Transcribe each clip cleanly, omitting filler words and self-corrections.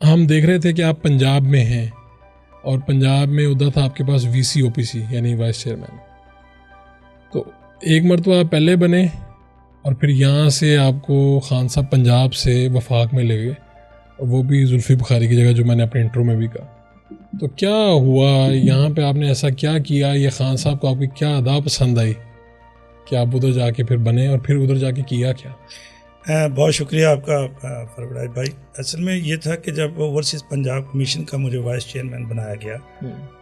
ہم دیکھ رہے تھے کہ آپ پنجاب میں ہیں اور پنجاب میں ادھر تھا آپ کے پاس وی سی او پی سی یعنی وائس چیئرمین. تو ایک مرتبہ آپ پہلے بنے اور پھر یہاں سے آپ کو خان صاحب پنجاب سے وفاق میں لے گئے, اور وہ بھی زلفی بخاری کی جگہ, جو میں نے اپنے انٹرو میں بھی کہا. تو کیا ہوا یہاں پہ, آپ نے ایسا کیا کیا, یہ خان صاحب کو آپ کی کیا ادا پسند آئی کہ آپ ادھر جا کے پھر بنے اور پھر ادھر جا کے کیا کیا؟ بہت شکریہ آپ کا فربراز بھائی. اصل میں یہ تھا کہ جب اوورسیز پنجاب کمیشن کا مجھے وائس چیئرمین بنایا گیا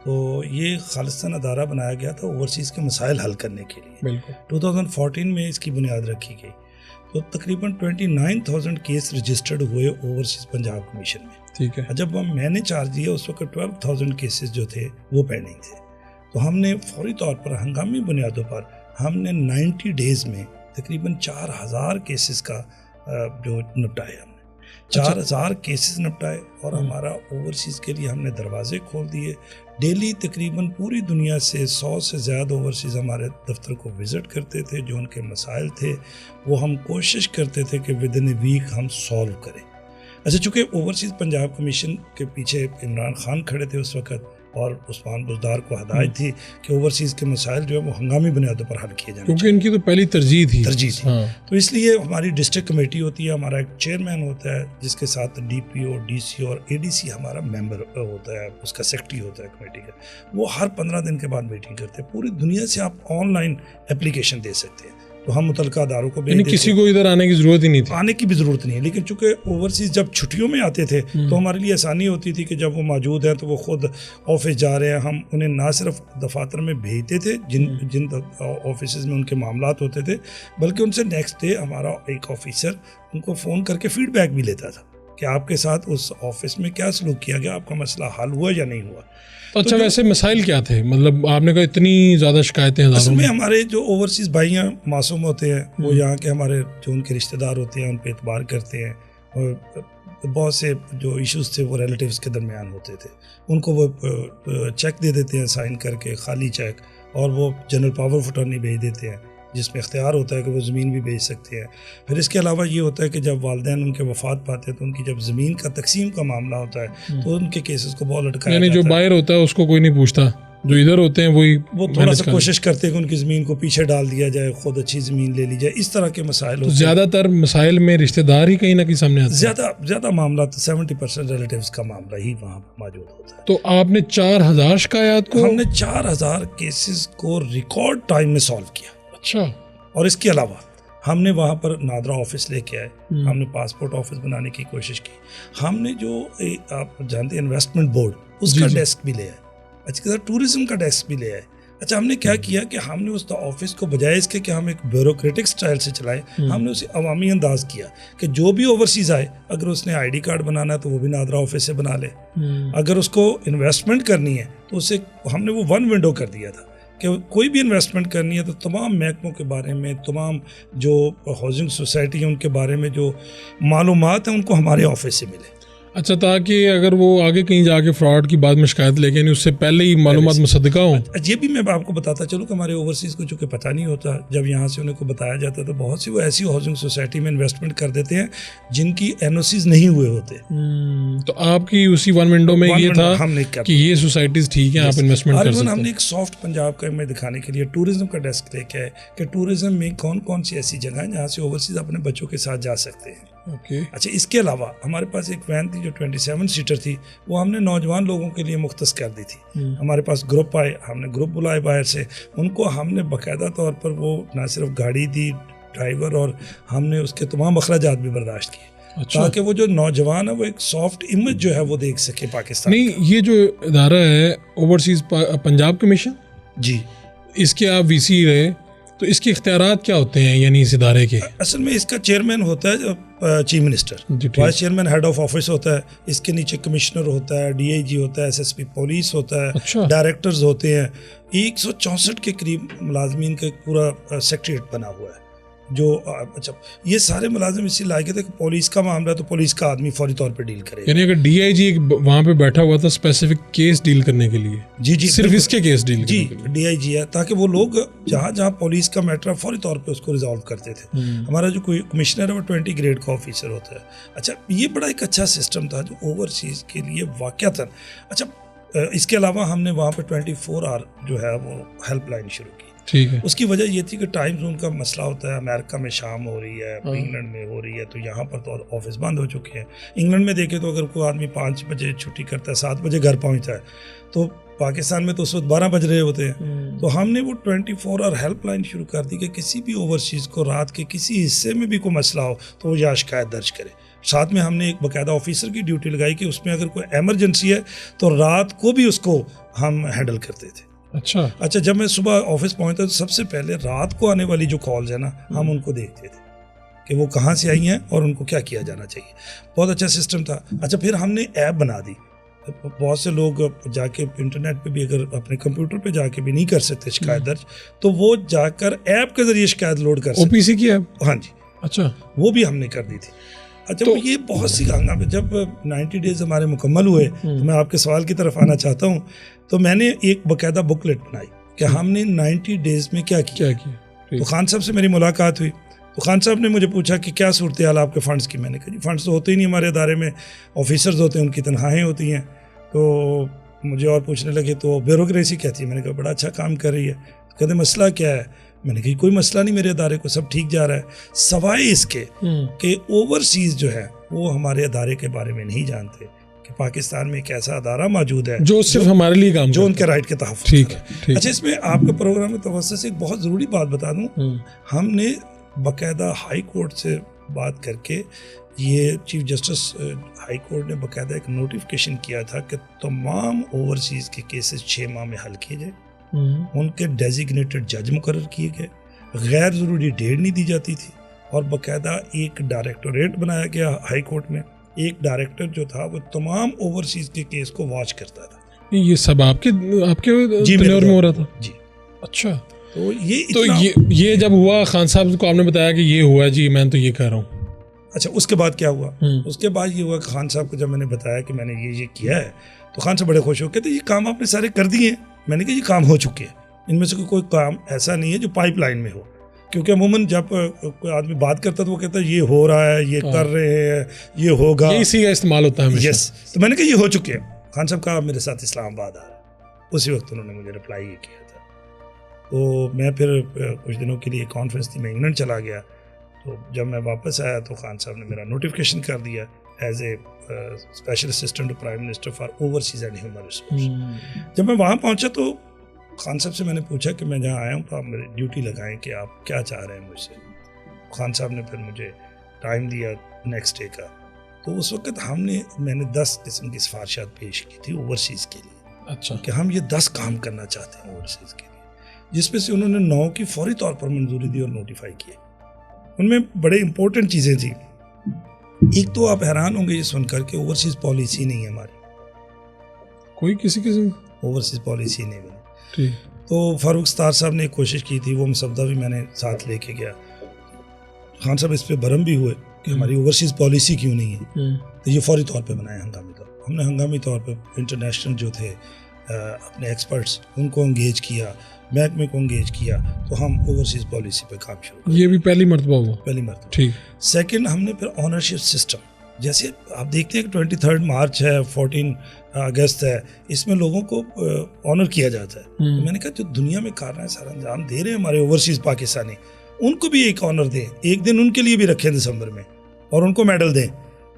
تو یہ خالصتاً ادارہ بنایا گیا تھا اوورسیز کے مسائل حل کرنے کے لیے. بالکل 2014 میں اس کی بنیاد رکھی گئی. تو تقریباً 29,000 کیس رجسٹرڈ ہوئے اوورسیز پنجاب کمیشن میں. ٹھیک ہے. جب میں نے چارج لیا اس وقت 12,000 کیسز جو تھے وہ پینڈنگ تھے. تو ہم نے فوری طور پر ہنگامی بنیادوں پر ہم نے 90 ڈیز میں تقریباً 4,000 کیسز کا جو نپٹائے. ہم نے 4,000 کیسز نپٹائے اور ہمارا اوورسیز کے لیے ہم نے دروازے کھول دیے. ڈیلی تقریباً پوری دنیا سے 100 سے زیادہ اوورسیز ہمارے دفتر کو وزٹ کرتے تھے. جو ان کے مسائل تھے وہ ہم کوشش کرتے تھے کہ ود ان اے ویک ہم سولو کریں. اچھا, چونکہ اوورسیز پنجاب کمیشن کے پیچھے عمران خان کھڑے تھے اس وقت, اور عثمان بزدار کو ہدایت تھی کہ اوورسیز کے مسائل جو ہے وہ ہنگامی بنیادوں پر حل کیے جائیں, کیونکہ ان کی تو پہلی ترجیح تھی. تو اس لیے ہماری ڈسٹرکٹ کمیٹی ہوتی ہے, ہمارا ایک چیئرمین ہوتا ہے جس کے ساتھ ڈی پی او, ڈی سی اور اے ڈی سی ہمارا ممبر ہوتا ہے, اس کا سیکرٹری ہوتا ہے کمیٹی کا. وہ ہر 15 دن کے بعد میٹنگ کرتے ہیں. پوری دنیا سے آپ آن لائن اپلیکیشن دے سکتے ہیں. تو ہم متعلقہ اداروں کو یعنی کسی کو ادھر آنے کی ضرورت ہی نہیں تھی. آنے کی بھی ضرورت نہیں ہے, لیکن چونکہ اوورسیز جب چھٹیوں میں آتے تھے تو ہمارے لیے آسانی ہوتی تھی کہ جب وہ موجود ہیں تو وہ خود آفس جا رہے ہیں, ہم انہیں نہ صرف دفاتر میں بھیجتے تھے جن آفیسز میں ان کے معاملات ہوتے تھے, بلکہ ان سے نیکسٹ ڈے ہمارا ایک آفیسر ان کو فون کر کے فیڈ بیک بھی لیتا تھا کہ آپ کے ساتھ اس آفس میں کیا سلوک کیا گیا, آپ کا مسئلہ حل ہوا یا نہیں ہوا. اچھا, ویسے مسائل کیا تھے؟ مطلب آپ نے کہا اتنی زیادہ شکایتیں ہزاروں. اصل میں ہمارے جو اوورسیز بھائی ہیں معصوم ہوتے ہیں, وہ یہاں کے ہمارے جو ان کے رشتہ دار ہوتے ہیں ان پہ اعتبار کرتے ہیں, اور بہت سے جو ایشوز تھے وہ ریلیٹیوز کے درمیان ہوتے تھے. ان کو وہ چیک دے دیتے ہیں سائن کر کے, خالی چیک, اور وہ جنرل پاور آف اٹارنی بھیج دیتے ہیں جس میں اختیار ہوتا ہے کہ وہ زمین بھی بیچ سکتے ہیں. پھر اس کے علاوہ یہ ہوتا ہے کہ جب والدین ان کے وفات پاتے ہیں تو ان کی جب زمین کا تقسیم کا معاملہ ہوتا ہے تو ان کے کیسز کو بہت لٹکایا یعنی جاتا ہے. جو باہر ہوتا ہے اس کو کوئی نہیں پوچھتا, جو ادھر ہوتے ہیں وہ تھوڑا سا کوشش کرتے ہیں کہ ان کی زمین کو پیچھے ڈال دیا جائے, خود اچھی زمین لے لی جائے. اس طرح کے مسائل ہوتے ہیں. زیادہ تر مسائل میں رشتہ دار ہی کہیں نہ کہیں سامنے آتے ہیں. زیادہ معاملات 70% ریلیٹیوز کا معاملہ ہی وہاں موجود ہوتا ہے. تو آپ نے 4,000 شکایات کو, ہم نے 4,000 کیسز کو ریکارڈ ٹائم میں سالو کیا. اچھا. اور اس کے علاوہ ہم نے وہاں پر نادرا آفس لے کے آئے, ہم نے پاسپورٹ آفس بنانے کی کوشش کی. ہم نے جو آپ جانتے ہیں انویسٹمنٹ بورڈ, اس کا ڈیسک بھی لے آئے. اچھا, ٹورزم کا ڈیسک بھی لے آئے. اچھا, ہم نے کیا کیا کہ ہم نے اس آفس کو بجائے اس کے کہ ہم ایک بیوروکریٹک سٹائل سے چلائیں, ہم نے اسے عوامی انداز کیا کہ جو بھی اوورسیز آئے اگر اس نے آئی ڈی کارڈ بنانا ہے تو وہ بھی نادرا آفس سے بنا لے. اگر اس کو انویسٹمنٹ کرنی ہے تو اسے ہم نے وہ 1 ونڈو کر دیا تھا کہ کوئی بھی انویسٹمنٹ کرنی ہے تو تمام محکموں کے بارے میں, تمام جو ہاؤسنگ سوسائٹی ہیں ان کے بارے میں جو معلومات ہیں ان کو ہمارے آفس سے ملے. اچھا, تاکہ اگر وہ آگے کہیں جا کے فراڈ کی بعد میں شکایت لے کے نہیں, اس سے پہلے ہی معلومات مصدقہ ہوں. یہ بھی میں آپ کو بتاتا چلوں کہ ہمارے اوورسیز کو چونکہ پتہ نہیں ہوتا, جب یہاں سے انہیں کو بتایا جاتا تو بہت سی وہ ایسی ہاؤسنگ سوسائٹی میں انویسٹمنٹ کر دیتے ہیں جن کی این او سیز نہیں ہوئے ہوتے. تو آپ کی اسی 1 ونڈو میں یہ تھا کہ یہ سوسائٹیز ٹھیک ہیں, آپ انویسٹمنٹ کر سکتے ہیں. ہم نے ایک سافٹ پنجاب کا میں دکھانے کے لیے ٹورزم کا ڈیسک لے کے آئے کہ ٹورزم میں کون کون سی ایسی جگہ ہیں جہاں سے اوورسیز اپنے بچوں کے ساتھ جا سکتے ہیں. اچھا, اس کے علاوہ ہمارے پاس ایک وین تھی جو 27 سیٹر تھی, وہ ہم نے نوجوان لوگوں کے لیے مختص کر دی تھی. ہمارے پاس گروپ آئے, ہم نے گروپ بلائے باہر سے, ان کو ہم نے باقاعدہ طور پر وہ نہ صرف گاڑی دی, ڈرائیور, اور ہم نے اس کے تمام اخراجات بھی برداشت کیے تاکہ وہ جو نوجوان ہے وہ ایک سافٹ امیج جو ہے وہ دیکھ سکے پاکستان. نہیں, یہ جو ادارہ ہے اوورسیز پنجاب کمیشن, جی, اس کے آپ وی سی رہے, تو اس کے اختیارات کیا ہوتے ہیں یعنی اس ادارے کے؟ اصل میں اس کا چیئرمین ہوتا ہے chief minister, vice chairman head of office ہوتا ہے, اس کے نیچے کمشنر ہوتا ہے, ڈی آئی جی ہوتا ہے, ایس ایس پی پولیس ہوتا ہے, ڈائریکٹرز ہوتے ہیں. 164 کے قریب ملازمین کا ایک پورا سیکریٹریٹ بنا ہوا ہے. جو اچھا یہ سارے ملازم اسی لائق تھے کہ پولیس کا معاملہ تو پولیس کا آدمی فوری طور پہ ڈیل کرے. یعنی اگر ڈی آئی جی وہاں پہ بیٹھا ہوا تھا اسپیسیفک کیس ڈیل کرنے کے لیے, جی صرف اس کے کیس ڈیل جی ڈی آئی جی ہے, تاکہ وہ لوگ جہاں جہاں پولیس کا میٹر ہے فوری طور پہ اس کو ریزالو کرتے تھے. ہمارا جو کوئی کمشنر ہے وہ 20 گریڈ کا آفیسر ہوتا ہے. اچھا یہ بڑا ایک اچھا سسٹم تھا جو اوورسیز کے لیے واقعتاً. اچھا اس کے علاوہ ہم نے وہاں پہ 24 آور جو ہے وہ ہیلپ لائن شروع کی. ٹھیک ہے. اس کی وجہ یہ تھی کہ ٹائم زون کا مسئلہ ہوتا ہے, امریکہ میں شام ہو رہی ہے, انگلینڈ میں ہو رہی ہے, تو یہاں پر تو آفس بند ہو چکے ہیں. انگلینڈ میں دیکھیں تو اگر کوئی آدمی 5 بجے چھٹی کرتا ہے 7 بجے گھر پہنچتا ہے, تو پاکستان میں تو اس وقت 12 بج رہے ہوتے ہیں. تو ہم نے وہ 24 آور ہیلپ لائن شروع کر دی کہ کسی بھی اوورسیز کو رات کے کسی حصے میں بھی کوئی مسئلہ ہو تو وہ یہاں شکایت درج کرے. ساتھ میں ہم نے ایک باقاعدہ آفیسر کی ڈیوٹی لگائی کہ اس میں اگر کوئی ایمرجنسی ہے تو رات کو بھی اس کو ہم ہینڈل کرتے تھے. اچھا جب میں صبح آفس پہنچتا تو سب سے پہلے رات کو آنے والی جو کالز ہیں نا, ہم ان کو دیکھتے تھے کہ وہ کہاں سے آئی ہیں اور ان کو کیا کیا جانا چاہیے. بہت اچھا سسٹم تھا. اچھا پھر ہم نے ایپ بنا دی. بہت سے لوگ جا کے انٹرنیٹ پہ بھی اگر اپنے کمپیوٹر پہ جا کے بھی نہیں کر سکتے شکایت درج, تو وہ جا کر ایپ کے ذریعے شکایت لوڈ کر سکتے. OPC کی ایپ؟ ہاں جی. اچھا وہ بھی ہم نے کر دی تھی. اچھا تو یہ بہت سی ہنگامے. جب 90 ڈیز ہمارے مکمل ہوئے تو میں آپ کے سوال کی طرف آنا چاہتا ہوں. تو میں نے ایک باقاعدہ بکلیٹ بنائی کہ ہم نے 90 ڈیز میں کیا کیا. تو خان صاحب سے میری ملاقات ہوئی تو خان صاحب نے مجھے پوچھا کہ کیا صورتحال آپ کے فنڈز کی. میں نے کہا جی فنڈز تو ہوتے ہی نہیں ہمارے ادارے میں, آفیسرز ہوتے ہیں ان کی تنخواہیں ہوتی ہیں. تو مجھے اور پوچھنے لگے تو بیوروکریسی کہتی ہے. میں نے کہا بڑا اچھا کام کر رہی ہے. تو کہتے مسئلہ کیا ہے. میں نے کہا کوئی مسئلہ نہیں, میرے ادارے کو سب ٹھیک جا رہا ہے, سوائے اس کے کہ اوورسیز جو ہے وہ ہمارے ادارے کے بارے میں نہیں جانتے کہ پاکستان میں ایک ایسا ادارہ موجود ہے جو صرف ہمارے لیے کام جو ان کے رائٹ کے تحفظ. ٹھیک. اچھا اس میں آپ کے پروگرام میں توسط سے ایک بہت ضروری بات بتا دوں. ہم نے باقاعدہ ہائی کورٹ سے بات کر کے, یہ چیف جسٹس ہائی کورٹ نے باقاعدہ ایک نوٹیفکیشن کیا تھا کہ تمام اوورسیز کے کیسز 6 ماہ میں حل کیے جائے. ان کے ڈیزیگنیٹڈ جج مقرر کیے گئے, غیر ضروری ڈیٹ نہیں دی جاتی تھی, اور باقاعدہ ایک ڈائریکٹوریٹ بنایا گیا ہائی کورٹ میں. ایک ڈائریکٹر جو تھا وہ تمام اوورسیز کے کیس کو واچ کرتا تھا. یہ سب آپ کے تنور میں ہو رہا تھا؟ جی. اچھا تو یہ جب ہوا خان صاحب کو آپ نے بتایا کہ یہ ہوا جی میں تو یہ کہہ رہا ہوں. اچھا اس کے بعد کیا ہوا. اس کے بعد یہ ہوا کہ خان صاحب کو جب میں نے بتایا کہ میں نے یہ کیا ہے تو خان صاحب بڑے خوش ہو. کہتے یہ کام آپ نے سارے کر دیے ہیں. میں نے کہا یہ کام ہو چکے ہیں, ان میں سے کوئی کام ایسا نہیں ہے جو پائپ لائن میں ہو, کیونکہ عموماً جب کوئی آدمی بات کرتا ہے تو وہ کہتا ہے یہ ہو رہا ہے, یہ کر رہے ہیں, یہ ہوگا, اسی کا استعمال ہوتا ہے. یس. تو میں نے کہا یہ ہو چکے ہیں. خان صاحب کہا میرے ساتھ اسلام آباد آ رہا ہے. اسی وقت انہوں نے مجھے رپلائی یہ کیا تھا. تو میں پھر کچھ دنوں کے لیے کانفرنس تھی, میں انگلینڈ چلا گیا. تو جب میں واپس آیا تو خان صاحب نے میرا نوٹیفکیشن کر دیا as a special assistant to prime minister for overseas and human resource. جب میں وہاں پہنچا تو خان صاحب سے میں نے پوچھا کہ میں جہاں آیا ہوں تو آپ میری ڈیوٹی لگائیں کہ آپ کیا چاہ رہے ہیں مجھ سے. خان صاحب نے پھر مجھے ٹائم دیا نیکسٹ ڈے کا. تو اس وقت میں نے 10 قسم کی سفارشات پیش کی تھی اوورسیز کے لیے. اچھا. کہ ہم یہ 10 کام کرنا چاہتے ہیں اوورسیز کے لیے, جس میں سے انہوں نے 9 کی فوری طور پر منظوری دی اور نوٹیفائی کیے. ان میں بڑے امپورٹنٹ چیزیں تھیں. ایک تو آپ حیران ہوں گے یہ سن کر کہ اوورسیز پالیسی نہیں ہے ہماری, کوئی کسی قسم اوورسیز پالیسی نہیں بنی. تو فاروق ستار صاحب نے ایک کوشش کی تھی, وہ مسودہ بھی میں نے ساتھ لے کے گیا. خان صاحب اس پہ برہم بھی ہوئے کہ ہماری اوورسیز پالیسی کیوں نہیں ہے. تو یہ فوری طور پہ بنایا ہنگامی طور پر. ہم نے ہنگامی طور پہ انٹرنیشنل جو تھے اپنے ایکسپرٹس ان کو انگیج کیا, محکمے کو انگیج کیا, تو ہم اوورسیز پالیسی پہ کام شروع کیا. یہ بھی پہلی مرتبہ ہوا. پہلی مرتبہ. ٹھیک. سیکنڈ ہم نے پھر آنرشپ سسٹم, جیسے آپ دیکھتے ہیں کہ 23 مارچ ہے, 14 اگست ہے, اس میں لوگوں کو آنر کیا جاتا ہے. تو میں نے کہا جو دنیا میں کارنامے سارا انجام دے رہے ہیں ہمارے اوورسیز پاکستانی, ان کو بھی ایک آنر دیں, ایک دن ان کے لیے بھی رکھیں دسمبر میں, اور ان کو میڈل دیں.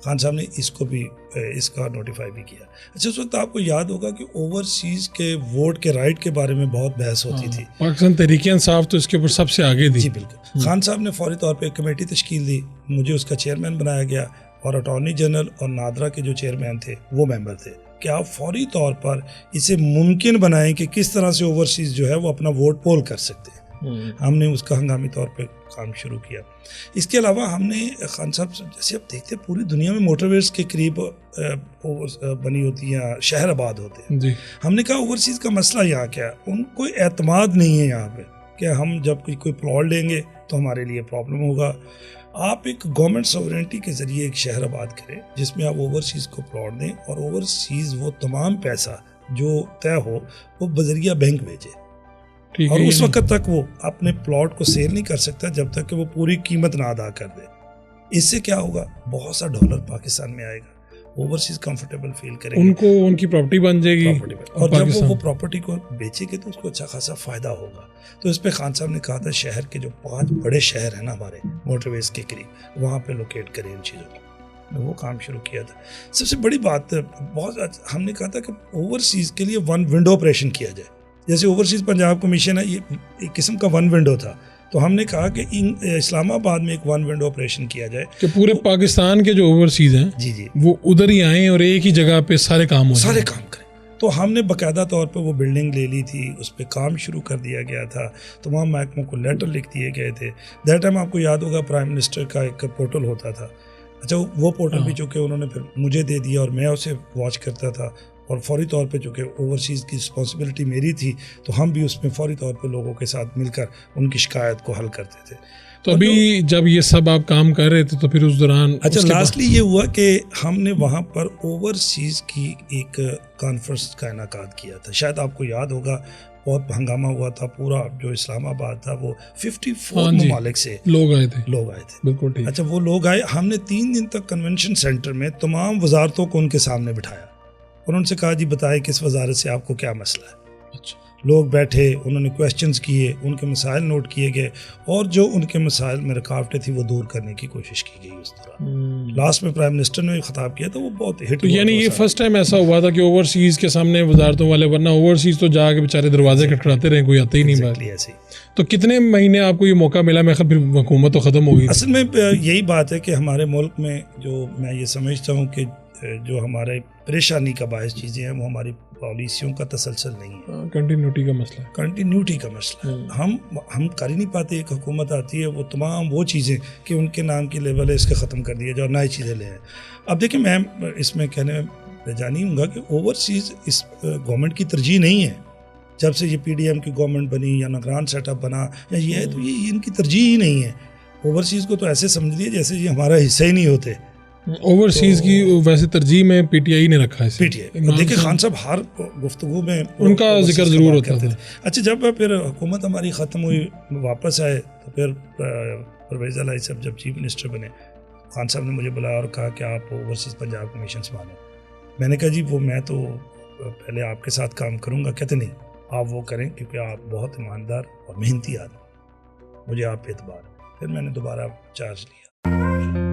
خان صاحب نے اس کو بھی اس کا نوٹیفائی بھی کیا. اچھا اس وقت آپ کو یاد ہوگا کہ اوورسیز کے ووٹ کے رائٹ کے بارے میں بہت بحث ہوتی تھی. پاکستان تحریک انصاف تو اس کے اوپر سب سے آگے تھی. جی بالکل. خان صاحب نے فوری طور پہ ایک کمیٹی تشکیل دی, مجھے اس کا چیئرمین بنایا گیا, اور اٹارنی جنرل اور نادرا کے جو چیئرمین تھے وہ ممبر تھے کہ آپ فوری طور پر اسے ممکن بنائیں کہ کس طرح سے اوورسیز جو ہے وہ اپنا ووٹ پول کر سکتے ہیں. ہم نے اس کا ہنگامی طور پہ کام شروع کیا. اس کے علاوہ ہم نے خان صاحب جیسے آپ دیکھتے ہیں پوری دنیا میں موٹر ویز کے قریب بنی ہوتی ہیں, شہر آباد ہوتے ہیں. جی. ہم نے کہا اوورسیز کا مسئلہ یہاں کیا ہے, ان کو اعتماد نہیں ہے یہاں پہ کہ ہم جب کوئی پلاٹ لیں گے تو ہمارے لیے پرابلم ہوگا. آپ ایک گورنمنٹ سوورنٹی کے ذریعے ایک شہر آباد کریں جس میں آپ اوورسیز کو پلاٹ دیں اور اوورسیز وہ تمام پیسہ جو طے ہو وہ بذریعہ بینک بھیجے, اور اس وقت تک وہ اپنے پلاٹ کو سیل نہیں کر سکتا جب تک کہ وہ پوری قیمت نہ ادا کر دے. اس سے کیا ہوگا, بہت سا ڈالر پاکستان میں آئے گا, اوورسیز کمفرٹیبل فیل کریں ان کو, ان کی پراپرٹی بن جائے گی, اور جب وہ پراپرٹی کو بیچے گے تو اس کو اچھا خاصا فائدہ ہوگا. تو اس پہ خان صاحب نے کہا تھا شہر کے جو 5 بڑے شہر ہیں نا ہمارے موٹر ویز کے قریب, وہاں پہ لوکیٹ کریں ان چیزوں کو. وہ کام شروع کیا تھا. سب سے بڑی بات بہت ہم نے کہا تھا کہ اوورسیز کے لیے 1 ونڈو آپریشن کیا جائے. جیسے اوورسیز پنجاب کمیشن ہے, یہ ایک قسم کا 1 ونڈو تھا, تو ہم نے کہا کہ اسلام آباد میں ایک 1 ونڈو آپریشن کیا جائے کہ پورے پاکستان کے جو اوورسیز ہیں جی وہ ادھر ہی آئیں اور ایک ہی جگہ پہ سارے کام کریں. تو ہم نے باقاعدہ طور پہ وہ بلڈنگ لے لی تھی, اس پہ کام شروع کر دیا گیا تھا, تمام محکموں کو لیٹر لکھ دیے گئے تھے. دیٹ ٹائم آپ کو یاد ہوگا پرائم منسٹر کا ایک پورٹل ہوتا تھا. اچھا وہ پورٹل بھی چونکہ انہوں نے پھر مجھے دے دیا اور میں اسے واچ کرتا تھا, اور فوری طور پہ چونکہ اوورسیز کی رسپانسبلٹی میری تھی تو ہم بھی اس میں فوری طور پہ لوگوں کے ساتھ مل کر ان کی شکایت کو حل کرتے تھے. تو ابھی جب یہ سب آپ کام کر رہے تھے تو پھر اس دوران اچھا لاسٹلی یہ ہوا کہ ہم نے وہاں پر اوورسیز کی ایک کانفرنس کا انعقاد کیا تھا. شاید آپ کو یاد ہوگا, بہت ہنگامہ ہوا تھا, پورا جو اسلام آباد تھا وہ 54 ممالک سے لوگ آئے تھے. بالکل ٹھیک. اچھا وہ لوگ آئے, ہم نے 3 دن تک کنونشن سینٹر میں تمام وزارتوں کو ان کے سامنے بٹھایا اور ان سے کہا جی بتائیں کس وزارت سے آپ کو کیا مسئلہ ہے. اچھا لوگ بیٹھے, انہوں نے کویسچنز کیے, ان کے مسائل نوٹ کیے گئے اور جو ان کے مسائل میں رکاوٹیں تھیں وہ دور کرنے کی کوشش کی گئی. اس طرح لاسٹ میں پرائم منسٹر نے خطاب کیا تھا, وہ بہت ہٹ ہوا. یعنی یہ فرسٹ ٹائم ایسا ہوا تھا کہ اوورسیز کے سامنے وزارتوں والے, ورنہ اوورسیز تو جا کے بیچارے دروازے کھٹکھٹاتے رہے, کوئی آتا ہی نہیں بات. ایسے تو کتنے مہینے آپ کو یہ موقع ملا؟ میں پھر حکومت تو ختم ہو گئی. اصل میں یہی بات ہے کہ ہمارے ملک میں جو میں یہ سمجھتا ہوں کہ جو ہمارے پریشانی کا باعث چیزیں ہیں وہ ہماری پالیسیوں کا تسلسل نہیں ہے, کنٹینیوٹی کا مسئلہ ہے. ہم کر ہی نہیں پاتے. ایک حکومت آتی ہے, وہ تمام وہ چیزیں کہ ان کے نام کی لیبل ہے اس کے ختم کر دیا جائے اور نئی چیزیں لے آئیں. اب دیکھیں میں اس میں کہنے میں جانی ہوں گا کہ اوورسیز اس گورنمنٹ کی ترجیح نہیں ہے. جب سے یہ PDM کی گورنمنٹ بنی یا نگران سیٹ اپ بنا یا یہ ہے, تو یہ ان کی ترجیح ہی نہیں ہے. اوورسیز کو تو ایسے سمجھ لیے جیسے یہ ہمارا حصہ ہی نہیں ہوتے. اوورسیز کی ویسے ترجیح میں PTI نے رکھا ہے. دیکھیں خان صاحب ہر گفتگو میں ان کا ذکر ضرور ہوتا تھا. اچھا جب پھر حکومت ہماری ختم ہوئی, واپس آئے, تو پھر پرویز الہی صاحب جب چیف منسٹر بنے, خان صاحب نے مجھے بلایا اور کہا کہ آپ اوورسیز پنجاب کمیشن سنبھالیں. میں نے کہا جی وہ میں تو پہلے آپ کے ساتھ کام کروں گا. کہتے نہیں, آپ وہ کریں کیونکہ آپ بہت ایماندار اور محنتی آدمی, مجھے آپ پہ اعتبار ہے. پھر میں نے دوبارہ چارج لیا.